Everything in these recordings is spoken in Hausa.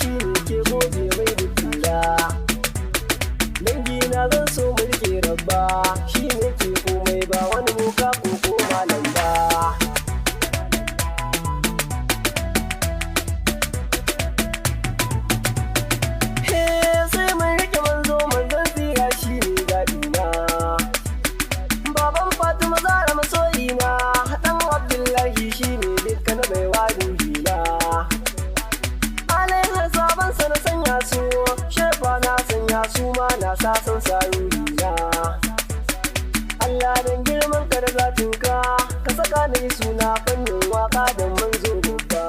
shi ne ke goge mai da kula. Dangi na zan so mulke rabba, shi ne ke komai ba wani boka ko malam ba. Sai mun rike manzo manzon tsira shi ne zaɓina. Baban Fatima Zahra masoyina, ɗan Abdullahi shi ne dukkan mai wadin hila. Alaihi sabansa na sanya su, shefa na sanya su ma na sa son sarurina. Allah dan girman ka da zatinka, ka saka ni suna fannin waka da manzo babba.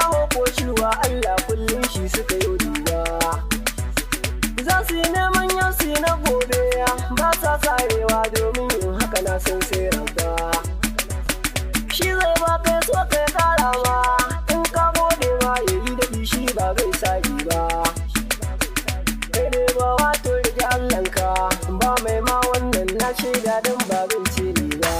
Allah kullum shi suka yi duba, za su yi neman yau su yi na gobe, ba sa sarewa domin yin haka na san sai rabba. Shi zai ba kai so kai kara ma, in ka gode ma ya yi daɗi shi ba zai saki ba. Kai dai ba wato rike Allahnka, ba mai ma wannan na shaida don ba zan ce ni ba.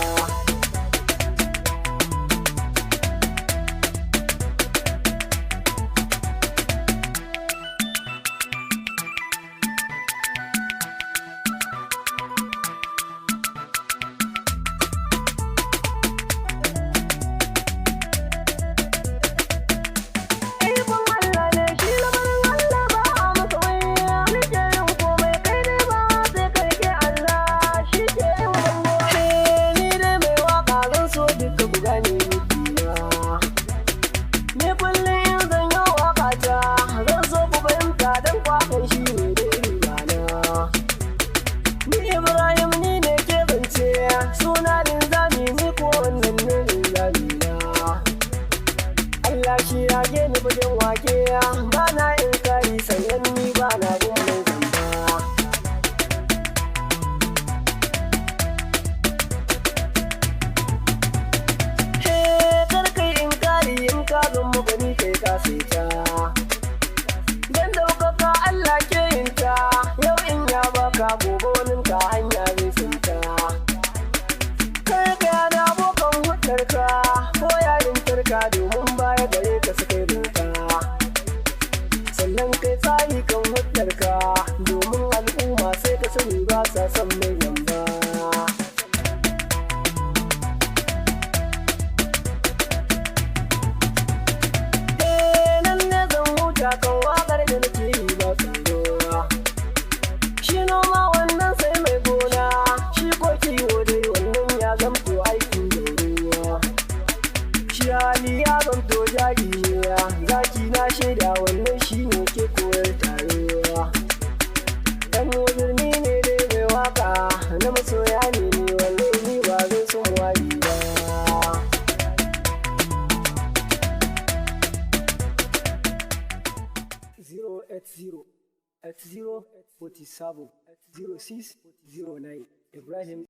Shi ya gani fagen wake, ba na in kari sannan ni ba na yin mai zamba. Kar kai in kari in ka zan magani kai ka saita. Dan daukaka Allah ke yin ta, yau in ya baka gobe wani ka hanya zai sinta. Kai ka yana abokan hutarka ko yarin tarka domin baya gare ka suka yi doka. Sannan kai tsari kan hutarka domin al'umma sai ka sani ba sa son mai yamba. Nan ne zan huta kan waƙar da nake yi ba tsoro. Shi noma wannan sai mai gona, shi ko kiwo dai wannan ya zamto aikin ruwa. Shi hali ya zamto jari ne, zaki na shaida wannan shi ne ke koyar taruwa. Dan birni ne dai mai waka, na masoya ne wannan ni ba zan son wari ba. 080 80 47 06 09 Ibrahim